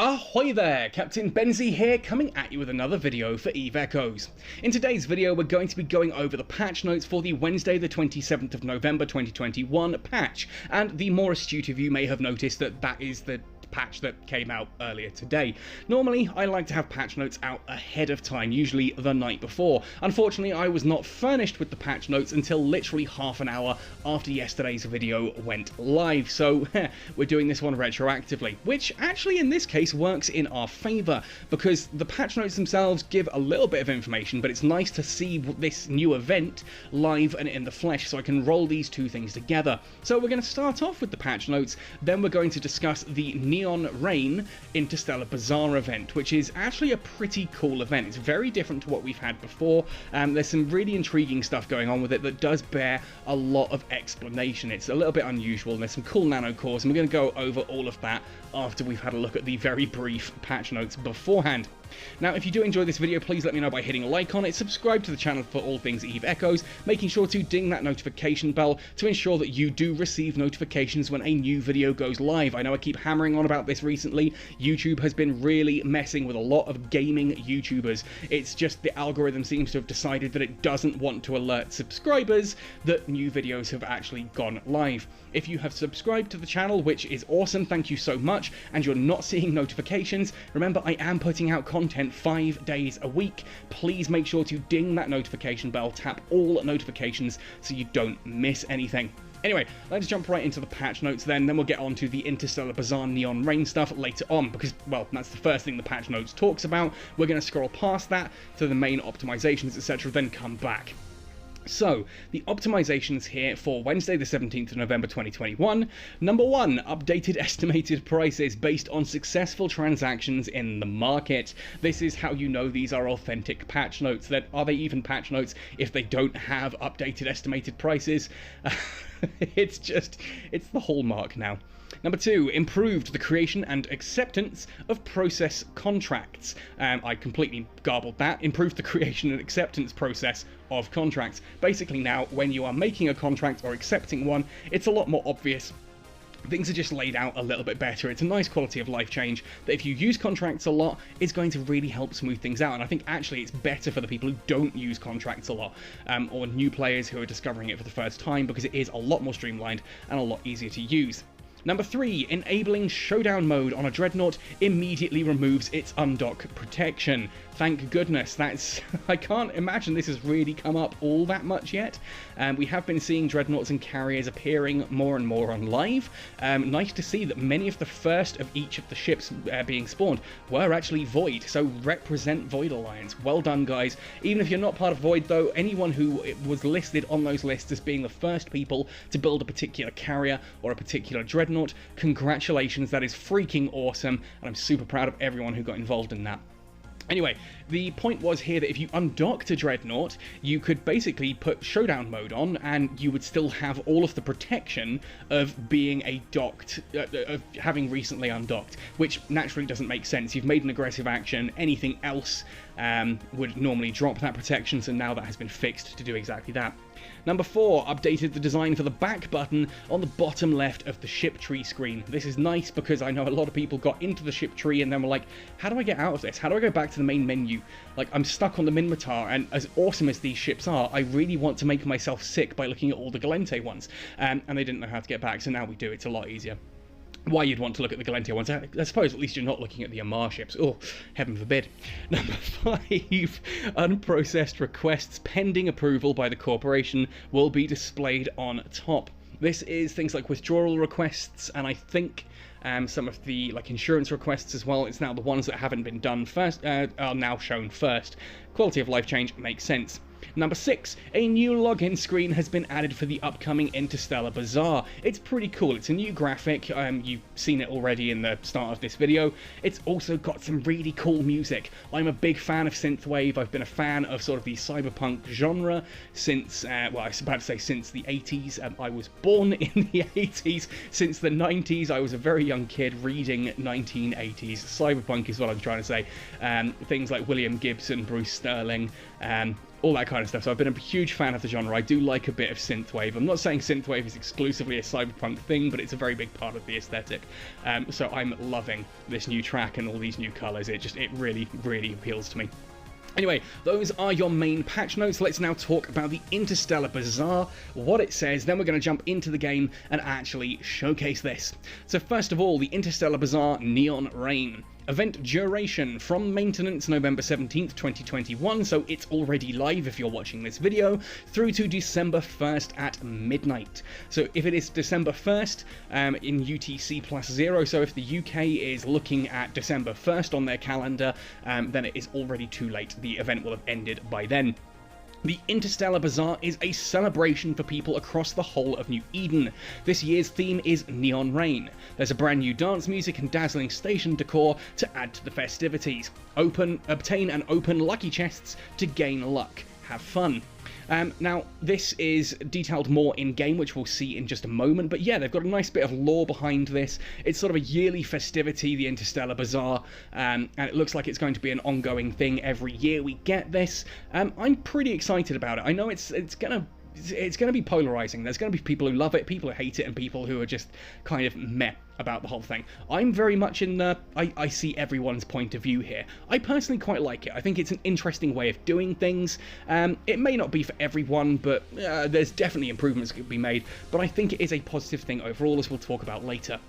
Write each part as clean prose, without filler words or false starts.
Ahoy there, Captain Benzie here, coming at you with another video for Eve Echoes. In today's video we're going to be going over the patch notes for the Wednesday the 27th of November 2021 patch, and the more astute of you may have noticed that that is the patch that came out earlier today. Normally, I like to have patch notes out ahead of time, usually the night before. Unfortunately, I was not furnished with the patch notes until literally half an hour after yesterday's video went live, so we're doing this one retroactively, which actually in this case works in our favour, because the patch notes themselves give a little bit of information, but it's nice to see this new event live and in the flesh, so I can roll these two things together. So we're going to start off with the patch notes, then we're going to discuss the Neonrain Interstellar Bazaar event, which is actually a pretty cool event. It's very different to what we've had before. There's some really intriguing stuff going on with it that does bear a lot of explanation. It's a little bit unusual, and there's some cool nanocores, and we're going to go over all of that after we've had a look at the very brief patch notes beforehand. Now, if you do enjoy this video, please let me know by hitting a like on it, subscribe to the channel for all things Eve Echoes, making sure to ding that notification bell to ensure that you do receive notifications when a new video goes live. I know I keep hammering on about this recently. YouTube has been really messing with a lot of gaming YouTubers. It's just the algorithm seems to have decided that it doesn't want to alert subscribers that new videos have actually gone live. If you have subscribed to the channel, which is awesome, thank you so much, and you're not seeing notifications, remember I am putting out content 5 days a week. Please make sure to ding that notification bell, tap all notifications so you don't miss anything. Anyway, let's jump right into the patch notes then we'll get on to the Interstellar Bazaar Neonrain stuff later on, because, well, that's the first thing the patch notes talks about. We're going to scroll past that to the main optimizations, etc., then come back. So, the optimizations here for Wednesday the 17th of November 2021. Number 1, updated estimated prices based on successful transactions in the market. This is how you know these are authentic patch notes. That are they even patch notes if they don't have updated estimated prices? It's the hallmark now. Number 2, improved the creation and acceptance of process contracts. I completely garbled that. Improved the creation and acceptance process of contracts. Basically now, when you are making a contract or accepting one, it's a lot more obvious. Things are just laid out a little bit better. It's a nice quality of life change that if you use contracts a lot, is going to really help smooth things out. And I think actually it's better for the people who don't use contracts a lot, or new players who are discovering it for the first time, because it is a lot more streamlined and a lot easier to use. Number 3, enabling showdown mode on a dreadnought immediately removes its undock protection. Thank goodness. That's I can't imagine this has really come up all that much yet. We have been seeing dreadnoughts and carriers appearing more and more on live. Nice to see that many of the first of each of the ships being spawned were actually Void, so represent Void Alliance. Well done, guys. Even if you're not part of Void, though, anyone who was listed on those lists as being the first people to build a particular carrier or a particular dreadnought, congratulations. That is freaking awesome, and I'm super proud of everyone who got involved in that. Anyway, the point was here that if you undocked a dreadnought, you could basically put showdown mode on, and you would still have all of the protection of being a docked, of having recently undocked, which naturally doesn't make sense. You've made an aggressive action, anything else would normally drop that protection, so now that has been fixed to do exactly that. Number 4, updated the design for the back button on the bottom left of the ship tree screen. This is nice because I know a lot of people got into the ship tree and then were like, how do I get out of this? How do I go back to the main menu? Like, I'm stuck on the Minmatar, and as awesome as these ships are, I really want to make myself sick by looking at all the Galente ones. And they didn't know how to get back, so now we do. It's a lot easier. Why you'd want to look at the Galente ones, I suppose at least you're not looking at the Amar ships. Oh, heaven forbid. Number 5, unprocessed requests pending approval by the corporation will be displayed on top. This is things like withdrawal requests, and I think some of the insurance requests as well. It's now the ones that haven't been done first are now shown first. Quality of life change makes sense. Number 6, a new login screen has been added for the upcoming Interstellar Bazaar. It's pretty cool. It's a new graphic. You've seen it already in the start of this video. It's also got some really cool music. I'm a big fan of synthwave. I've been a fan of sort of the cyberpunk genre since, well, I was about to say since the 80s. I was born in the 80s. Since the 90s, I was a very young kid reading 1980s cyberpunk is what I'm trying to say. Things like William Gibson, Bruce Sterling, all that kind of stuff. So I've been a huge fan of the genre. I do like a bit of synthwave. I'm not saying synthwave is exclusively a cyberpunk thing, but it's a very big part of the aesthetic. So I'm loving this new track and all these new colours. It really, really appeals to me. Anyway, those are your main patch notes. Let's now talk about the Interstellar Bazaar, what it says, then we're going to jump into the game and actually showcase this. So first of all, the Interstellar Bazaar Neonrain. Event duration from maintenance November 17th, 2021, so it's already live if you're watching this video, through to December 1st at midnight. So if it is December 1st in UTC +0, so if the UK is looking at December 1st on their calendar, then it is already too late. The event will have ended by then. The Interstellar Bazaar is a celebration for people across the whole of New Eden. This year's theme is Neon Rain. There's a brand new dance music and dazzling station decor to add to the festivities. Obtain and open lucky chests to gain luck. Have fun. Now, this is detailed more in-game, which we'll see in just a moment, but yeah, they've got a nice bit of lore behind this. It's sort of a yearly festivity, the Interstellar Bazaar, and it looks like it's going to be an ongoing thing every year we get this. I'm pretty excited about it. I know it's going to be polarizing. There's going to be people who love it, people who hate it, and people who are just kind of meh about the whole thing. I'm very much in the I see everyone's point of view here. I personally quite like it. I think it's an interesting way of doing things. It may not be for everyone, but there's definitely improvements that could be made, but I think it is a positive thing overall, as we'll talk about later.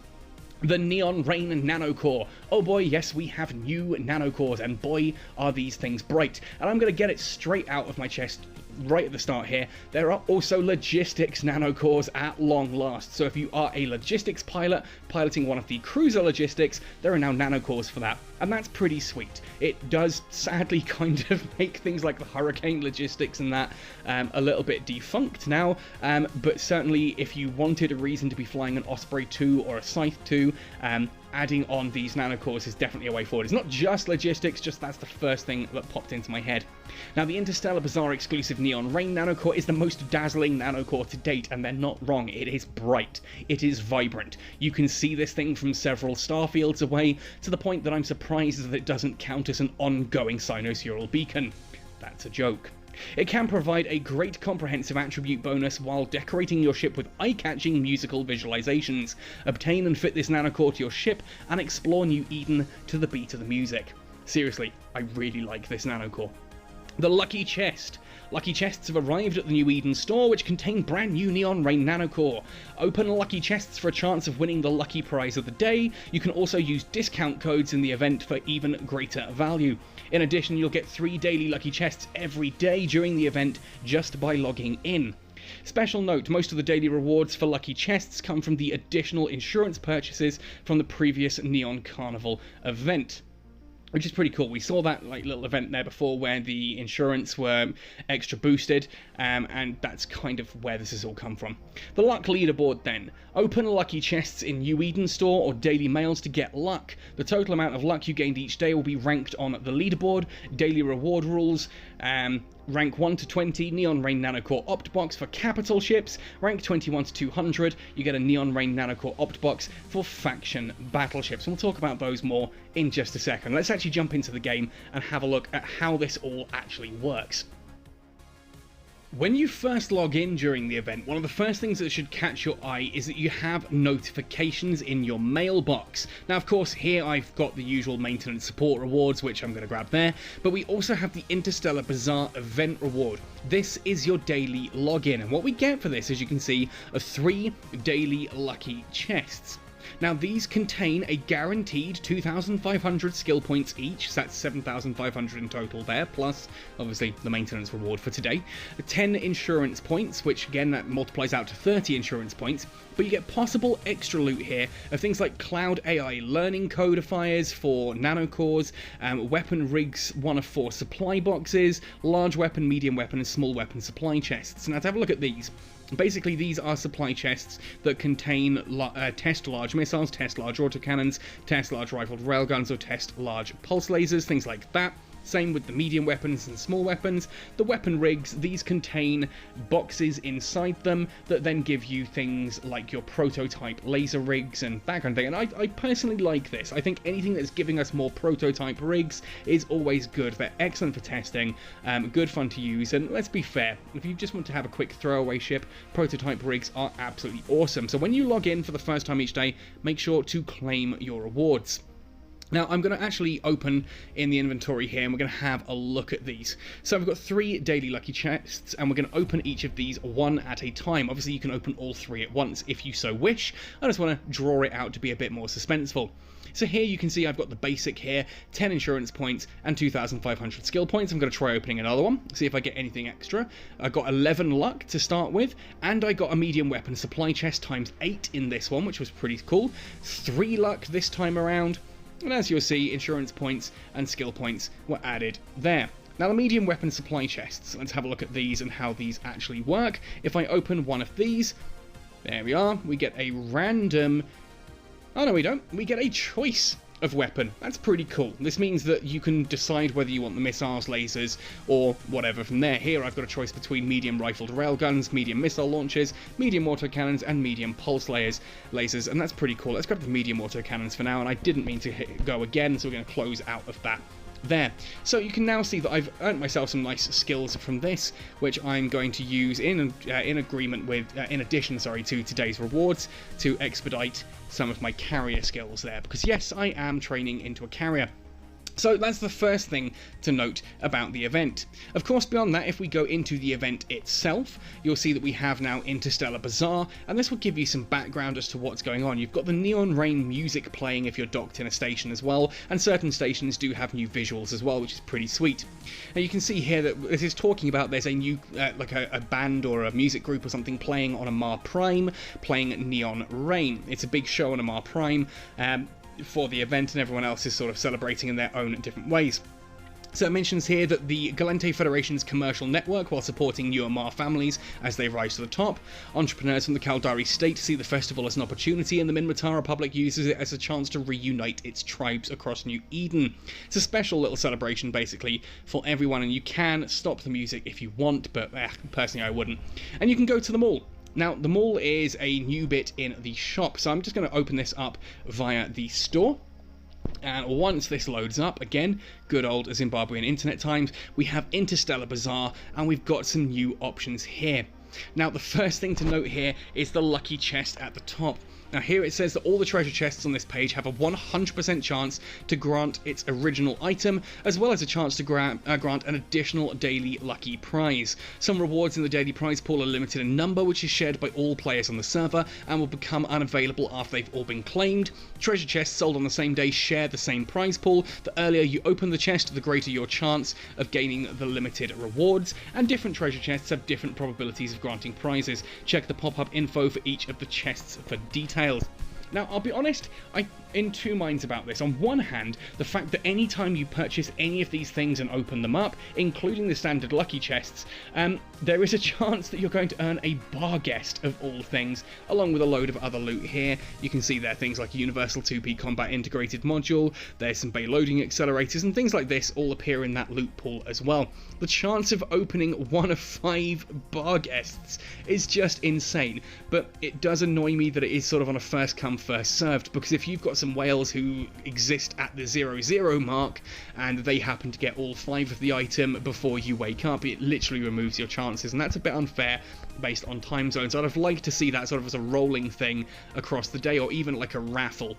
The Neon Rain Nanocore. Oh boy, yes, we have new nanocores, and boy, are these things bright. And I'm going to get it straight out of my chest right at the start here. There are also logistics nanocores at long last. So if you are a logistics pilot piloting one of the cruiser logistics, there are now nanocores for that. And that's pretty sweet. It does sadly kind of make things like the Hurricane logistics and that a little bit defunct now, but certainly if you wanted a reason to be flying an Osprey 2 or a Scythe 2, adding on these nanocores is definitely a way forward. It's not just logistics, just that's the first thing that popped into my head. Now, the Interstellar Bazaar exclusive Neon Rain nanocore is the most dazzling nanocore to date, and they're not wrong. It is bright. It is vibrant. You can see this thing from several star fields away, to the point that I'm surprised that it doesn't count as an ongoing sinusoidal beacon. That's a joke. It can provide a great comprehensive attribute bonus while decorating your ship with eye-catching musical visualizations. Obtain and fit this nanocore to your ship and explore New Eden to the beat of the music. Seriously, I really like this nanocore. The Lucky Chest. Lucky chests have arrived at the New Eden store, which contain brand new Neon Rain nanocore. Open lucky chests for a chance of winning the lucky prize of the day. You can also use discount codes in the event for even greater value. In addition, you'll get 3 daily lucky chests every day during the event just by logging in. Special note, most of the daily rewards for lucky chests come from the additional insurance purchases from the previous Neon Carnival event, which is pretty cool. We saw that little event there before where the insurance were extra boosted, and that's kind of where this has all come from. The luck leaderboard then. Open lucky chests in New Eden store or daily mails to get luck. The total amount of luck you gained each day will be ranked on the leaderboard. Daily reward rules. Rank 1 to 20, Neon Rain Nanocore Opt Box for capital ships. Rank 21 to 200, you get a Neon Rain Nanocore Opt Box for faction battleships. And we'll talk about those more in just a second. Let's actually jump into the game and have a look at how this all actually works. When you first log in during the event, one of the first things that should catch your eye is that you have notifications in your mailbox. Now, of course, here I've got the usual maintenance support rewards, which I'm going to grab there, but we also have the Interstellar Bazaar event reward. This is your daily login, and what we get for this, as you can see, are 3 daily lucky chests. Now, these contain a guaranteed 2,500 skill points each, so that's 7,500 in total there, plus, obviously, the maintenance reward for today. 10 insurance points, which, again, that multiplies out to 30 insurance points, but you get possible extra loot here of things like Cloud AI learning codifiers for nanocores, weapon rigs 1 of 4 supply boxes, large weapon, medium weapon, and small weapon supply chests. Now, to have a look at these. Basically, these are supply chests that contain test large missiles, test large autocannons, test large rifled railguns, or test large pulse lasers, things like that. Same with the medium weapons and small weapons. The weapon rigs, these contain boxes inside them that then give you things like your prototype laser rigs and that kind of thing. And I personally like this. I think anything that's giving us more prototype rigs is always good. They're excellent for testing, good fun to use, and let's be fair, if you just want to have a quick throwaway ship, prototype rigs are absolutely awesome. So when you log in for the first time each day, make sure to claim your rewards. Now, I'm going to actually open in the inventory here, and we're going to have a look at these. So I've got 3 daily lucky chests, and we're going to open each of these one at a time. Obviously, you can open all 3 at once if you so wish. I just want to draw it out to be a bit more suspenseful. So here you can see I've got the basic here, 10 insurance points and 2,500 skill points. I'm going to try opening another one, see if I get anything extra. I got 11 luck to start with, and I got a medium weapon supply chest times 8 in this one, which was pretty cool. 3 luck this time around. And as you'll see, insurance points and skill points were added there. Now the medium weapon supply chests, let's have a look at these and how these actually work. If I open one of these, there we are, we get a random... Oh no we don't, we get a choice of weapon. That's pretty cool. This means that you can decide whether you want the missiles, lasers, or whatever from there. Here I've got a choice between medium rifled railguns, medium missile launchers, medium autocannons, and medium pulse lasers, and that's pretty cool. Let's grab the medium autocannons for now, and I didn't mean to go again, so we're going to close out of that there. So you can now see that I've earned myself some nice skills from this, which I'm going to use in agreement with, in addition, sorry, to today's rewards to expedite some of my carrier skills there, because yes, I am training into a carrier. So that's the first thing to note about the event. Of course, beyond that, if we go into the event itself, you'll see that we have now Interstellar Bazaar, and this will give you some background as to what's going on. You've got the Neonrain music playing if you're docked in a station as well, and certain stations do have new visuals as well, which is pretty sweet. Now you can see here that this is talking about there's a new, like a band or a music group or something playing on Amar Prime, playing Neonrain. It's a big show on Amar Prime, for the event, and everyone else is sort of celebrating in their own different ways. So it mentions here that the Galente Federation's commercial network, while supporting new Amar families as they rise to the top, entrepreneurs from the Caldari state see the festival as an opportunity, and the Minmatar Republic uses it as a chance to reunite its tribes across New Eden. It's a special little celebration, basically, for everyone, and you can stop the music if you want, but personally I wouldn't. And you can go to the mall. Now, the mall is a new bit in the shop, so I'm just going to open this up via the store. And once this loads up, again, good old Zimbabwean internet times, we have Interstellar Bazaar, and we've got some new options here. Now, the first thing to note here is the lucky chest at the top. Now here it says that all the treasure chests on this page have a 100% chance to grant its original item, as well as a chance to grant an additional daily lucky prize. Some rewards in the daily prize pool are limited in number, which is shared by all players on the server, and will become unavailable after they've all been claimed. Treasure chests sold on the same day share the same prize pool. The earlier you open the chest, the greater your chance of gaining the limited rewards, and different treasure chests have different probabilities of granting prizes. Check the pop-up info for each of the chests for details. Now, I'll be honest, I'm in two minds about this. On one hand, the fact that any time you purchase any of these things and open them up, including the standard lucky chests, there is a chance that you're going to earn a bar guest of all things, along with a load of other loot here. You can see there things like a Universal 2P Combat Integrated Module, there's some bay loading accelerators, and things like this all appear in that loot pool as well. The chance of opening one of 5 bar guests is just insane, but it does annoy me that it is sort of on a first come, first served, because if you've got some whales who exist at the 0-0 mark and they happen to get all 5 of the item before you wake up, it literally removes your chances, and that's a bit unfair based on time zones. I'd have liked to see that sort of as a rolling thing across the day, or even like a raffle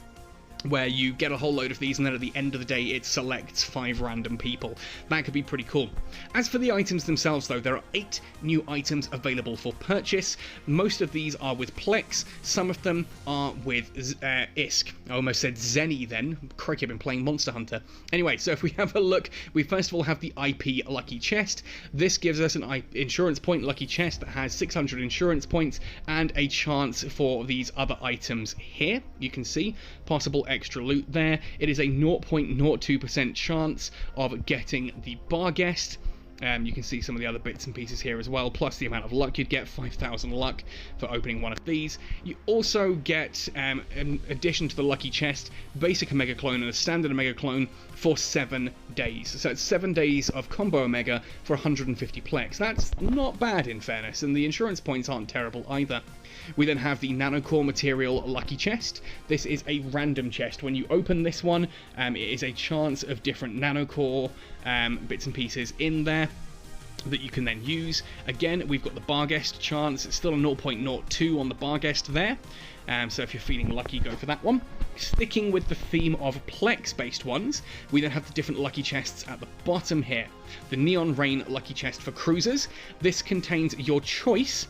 where you get a whole load of these and then at the end of the day it selects 5 random people. That could be pretty cool. As for the items themselves though, there are 8 new items available for purchase. Most of these are with Plex, some of them are with ISK. I almost said Zenny then. Crikey, I've been playing Monster Hunter. Anyway, so if we have a look, we first of all have the IP Lucky Chest. This gives us an insurance point lucky chest that has 600 insurance points and a chance for these other items here. You can see possible extra loot there. It is a 0.02% chance of getting the bar guest. You can see some of the other bits and pieces here as well, plus the amount of luck you'd get, 5,000 luck for opening one of these. You also get, in addition to the lucky chest, basic Omega clone and a standard Omega clone for 7 days. So it's 7 days of combo Omega for 150 plex. That's not bad in fairness, and the insurance points aren't terrible either. We then have the Nanocore material lucky chest. This is a random chest. When you open this one, it is a chance of different Nanocore bits and pieces in there that you can then use. Again, we've got the Barguest chance. It's still a 0.02 on the Barguest there. So if you're feeling lucky, go for that one. Sticking with the theme of Plex-based ones, we then have the different lucky chests at the bottom here. The Neonrain lucky chest for cruisers. This contains your choice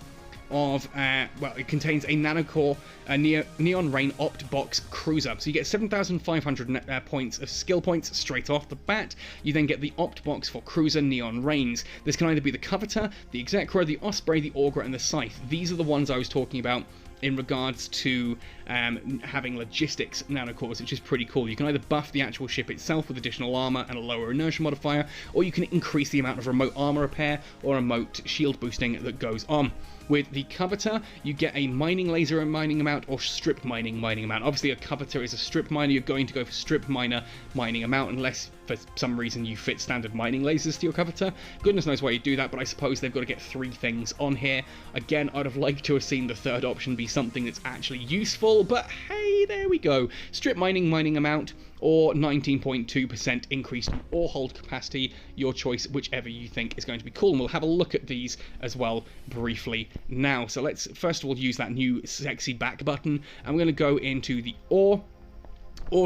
of, well, it contains a Nanocore Neonrain Opt Box Cruiser. So you get 7,500 points of skill points straight off the bat. You then get the Opt Box for Cruiser Neonrains. This can either be the Coveter, the Execra, the Osprey, the Augur, and the Scythe. These are the ones I was talking about in regards to having logistics nanocores, which is pretty cool. You can either buff the actual ship itself with additional armor and a lower inertia modifier, or you can increase the amount of remote armor repair or remote shield boosting that goes on. With the Coveter, you get a mining laser mining amount or strip mining amount. Obviously, a Coveter is a strip miner. You're going to go for strip miner mining amount unless for some reason you fit standard mining lasers to your Coveter. Goodness knows why you do that, but I suppose they've got to get 3 things on here. Again, I'd have liked to have seen the third option be something that's actually useful, but hey, there we go. Strip mining amount, or 19.2% increase in ore hold capacity, your choice, whichever you think is going to be cool. And we'll have a look at these as well briefly now. So let's first of all use that new sexy back button, and we're going to go into the ore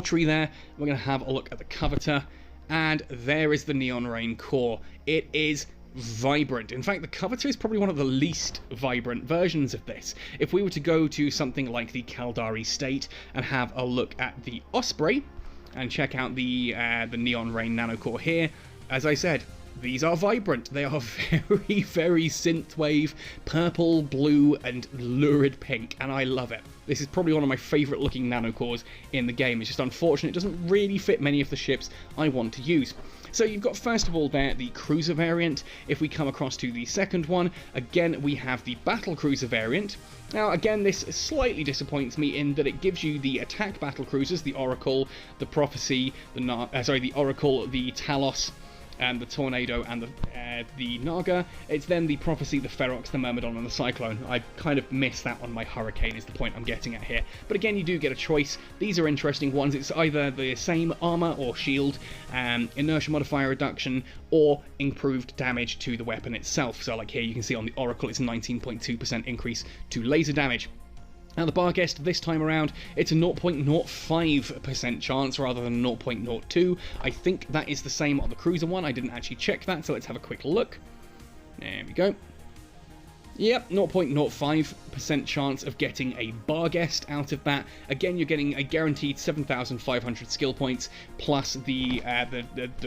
tree there. We're going to have a look at the Coveter, and there is the Neonrain core. It is vibrant. In fact, the Coveter is probably one of the least vibrant versions of this. If we were to go to something like the Caldari State and have a look at the Osprey, and check out the Neonrain Nanocore here, as I said, these are vibrant. They are very, very synthwave, purple, blue, and lurid pink, and I love it. This is probably one of my favourite looking nanocores in the game. It's just unfortunate it doesn't really fit many of the ships I want to use. So you've got, first of all, there the cruiser variant. If we come across to the second one, again, we have the battle cruiser variant. Now, again, this slightly disappoints me in that it gives you the attack battle cruisers, the Oracle, the Prophecy, the Oracle, the Talos, the Tornado, and the Naga. It's then the Prophecy, the Ferox, the Myrmidon, and the Cyclone. I kind of miss that on my Hurricane is the point I'm getting at here. But again, you do get a choice. These are interesting ones. It's either the same armor or shield, inertia modifier reduction, or improved damage to the weapon itself. So like here, you can see on the Oracle, it's a 19.2% increase to laser damage. Now the Barguest this time around, it's a 0.05% chance rather than 0.02. I think that is the same on the cruiser one. I didn't actually check that, so let's have a quick look. There we go. Yep, 0.05% chance of getting a Barguest out of that. Again, you're getting a guaranteed 7,500 skill points plus the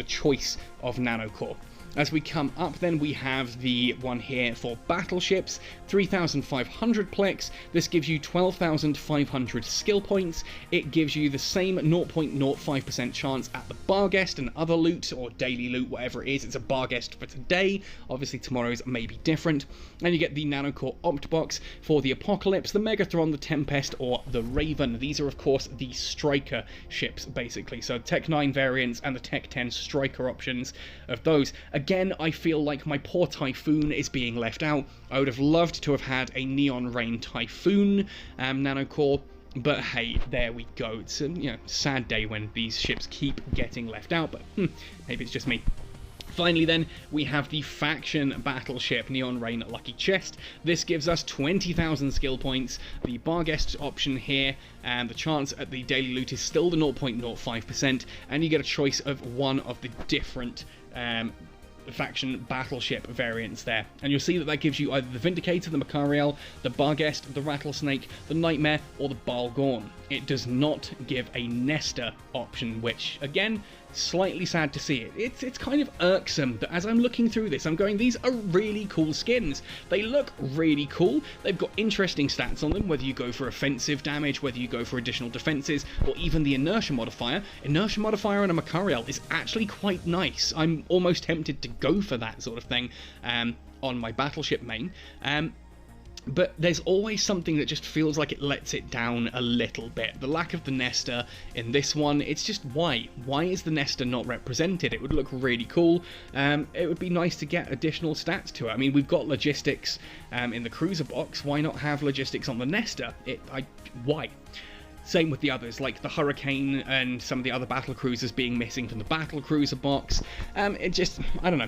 choice of Nanocore. As we come up then, we have the one here for battleships, 3,500 plex. This gives you 12,500 skill points. It gives you the same 0.05% chance at the Barguest and other loot, or daily loot, whatever it is. It's a Barguest for today. Obviously tomorrow's may be different. And you get the Nanocore Opt Box for the Apocalypse, the Megathron, the Tempest, or the Raven. These are, of course, the Striker ships, basically. So Tech 9 variants and the Tech 10 Striker options of those. Again, I feel like my poor Typhoon is being left out. I would have loved to have had a Neonrain Typhoon Nanocore, but hey, there we go. It's a sad day when these ships keep getting left out, but maybe it's just me. Finally then, we have the Faction Battleship Neonrain Lucky Chest. This gives us 20,000 skill points. The Barguest option here, and the chance at the daily loot is still the 0.05%, and you get a choice of one of the different faction battleship variants there, and you'll see that that gives you either the Vindicator, the Macariel, the Barguest, the Rattlesnake, the Nightmare, or the Balgorn. it does not give a nester option, which, again, slightly sad to see it. It's kind of irksome that as I'm looking through this, I'm going, these are really cool skins. They look really cool. They've got interesting stats on them, whether you go for offensive damage, whether you go for additional defenses, or even the inertia modifier. Inertia modifier on a Macariel is actually quite nice. I'm almost tempted to go for that sort of thing on my battleship main. But there's always something that just feels like it lets it down a little bit. The lack of the nester in this one, it's just why? Why is the nester not represented? It would look really cool. It would be nice to get additional stats to it. I mean, we've got logistics in the cruiser box. Why not have logistics on the nester? Why? Same with the others, like the Hurricane and some of the other battle cruisers being missing from the battle cruiser box. It just, I don't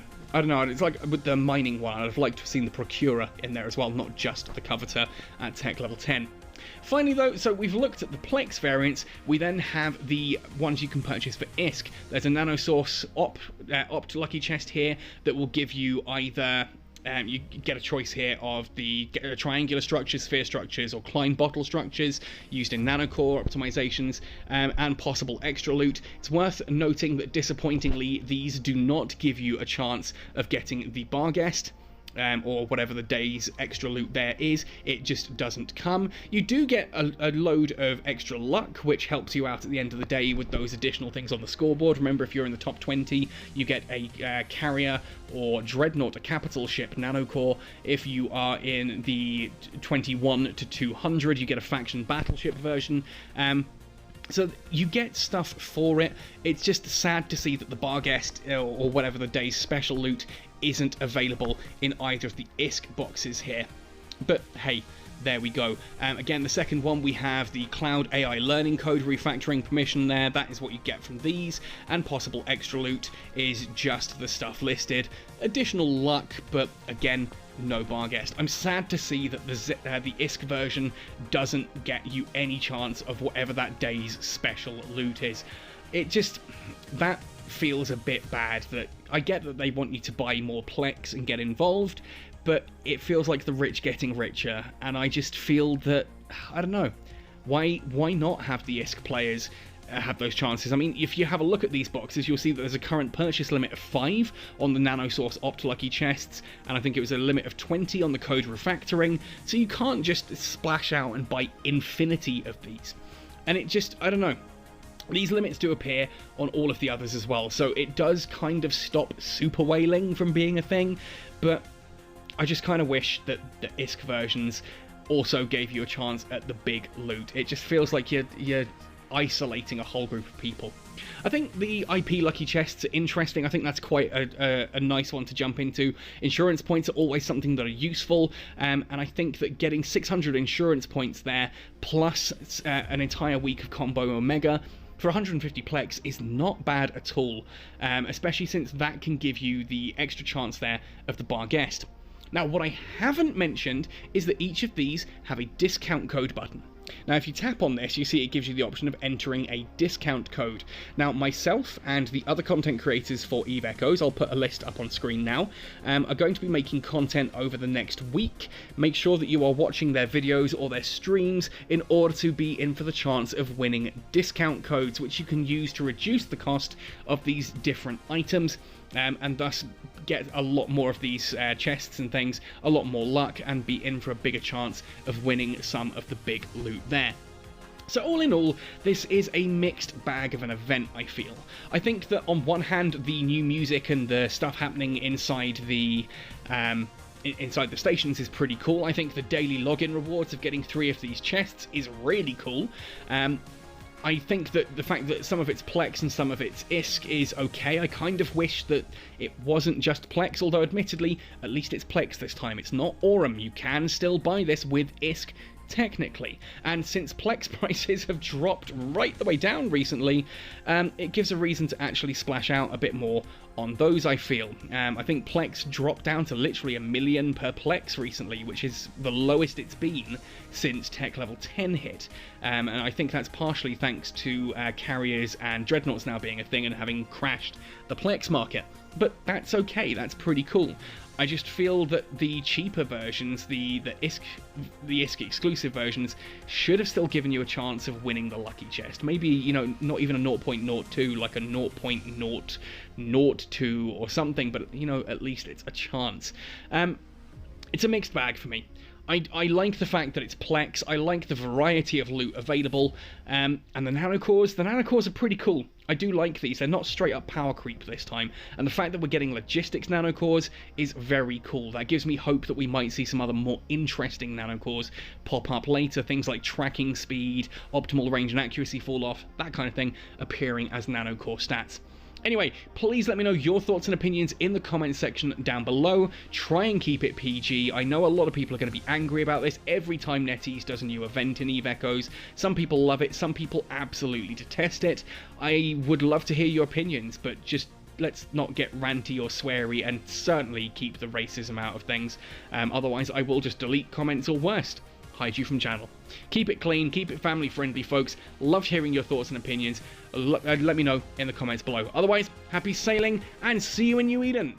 know, it's like with the mining one, I'd have liked to have seen the Procurer in there as well, not just the Coveter at tech level 10. Finally though, so we've looked at the Plex variants, we then have the ones you can purchase for ISK. There's a Nanosource Opt Lucky Chest here that will give you either... you get a choice here of the triangular structures, sphere structures, or Klein bottle structures used in Nanocore optimizations, and possible extra loot. It's worth noting that disappointingly, these do not give you a chance of getting the Barghest. Or whatever the day's extra loot there is, it just doesn't come. You do get a load of extra luck, which helps you out at the end of the day with those additional things on the scoreboard. Remember, if you're in the top 20, you get a carrier or dreadnought, a capital ship, Nanocore. If you are in the 21 to 200, you get a faction battleship version. So you get stuff for it. It's just sad to see that the Barghest or whatever the day's special loot isn't available in either of the ISK boxes here. But hey, there we go. Again, the second one, we have the Cloud AI Learning Code refactoring permission there. That is what you get from these, and possible extra loot is just the stuff listed. Additional luck, but again, no Barghest. I'm sad to see that the ISK version doesn't get you any chance of whatever that day's special loot is. It just, that feels a bit bad. That I get that they want you to buy more Plex and get involved, but it feels like the rich getting richer, and I just feel that, I don't know, why not have the ISK players have those chances? I mean, if you have a look at these boxes, you'll see that there's a current purchase limit of 5 on the Nanosource Opt Lucky chests, and I think it was a limit of 20 on the code refactoring, so you can't just splash out and buy infinity of these. And it just, I don't know, these limits do appear on all of the others as well, so it does kind of stop super whaling from being a thing, but I just kind of wish that the ISK versions also gave you a chance at the big loot. It just feels like you're isolating a whole group of people. I think the IP lucky chests are interesting. I think that's quite a nice one to jump into. Insurance points are always something that are useful, and I think that getting 600 insurance points there, plus an entire week of combo Omega, for 150 Plex is not bad at all, especially since that can give you the extra chance there of the Barghest. Now, what I haven't mentioned is that each of these have a discount code button. Now, if you tap on this, you see it gives you the option of entering a discount code. Now, myself and the other content creators for Eve Echoes, I'll put a list up on screen now, are going to be making content over the next week. Make sure that you are watching their videos or their streams in order to be in for the chance of winning discount codes, which you can use to reduce the cost of these different items, and thus get a lot more of these chests and things, a lot more luck, and be in for a bigger chance of winning some of the big loot there. So all in all, this is a mixed bag of an event, I feel. I think that on one hand, the new music and the stuff happening inside the stations is pretty cool. I think the daily login rewards of getting 3 of these chests is really cool. I think that the fact that some of it's Plex and some of it's ISK is okay. I kind of wish that it wasn't just Plex, although admittedly, at least it's Plex this time. It's not Aurum. You can still buy this with ISK, technically. And since Plex prices have dropped right the way down recently, it gives a reason to actually splash out a bit more on those, I feel. I think Plex dropped down to literally $1 million per Plex recently, which is the lowest it's been since tech level 10 hit. And I think that's partially thanks to carriers and dreadnoughts now being a thing and having crashed the Plex market. but that's okay, that's pretty cool. I just feel that the cheaper versions, the ISK exclusive versions, should have still given you a chance of winning the lucky chest. Maybe, you know, not even a 0.02, like a 0.002 or something, but, you know, at least it's a chance. It's a mixed bag for me. I like the fact that it's Plex, I like the variety of loot available, and the nanocores are pretty cool. I do like these, they're not straight up power creep this time, and the fact that we're getting logistics nanocores is very cool. That gives me hope that we might see some other more interesting nanocores pop up later, things like tracking speed, optimal range and accuracy fall off, that kind of thing, appearing as nanocore stats. Anyway, please let me know your thoughts and opinions in the comments section down below. Try and keep it PG. I know a lot of people are going to be angry about this every time NetEase does a new event in EVE Echoes. Some people love it, some people absolutely detest it. I would love to hear your opinions, but just let's not get ranty or sweary, and certainly keep the racism out of things. Otherwise, I will just delete comments or worst, hide you from channel. Keep it clean, keep it family friendly, folks. Love hearing your thoughts and opinions. Let me know in the comments below. Otherwise, happy sailing and see you in New Eden.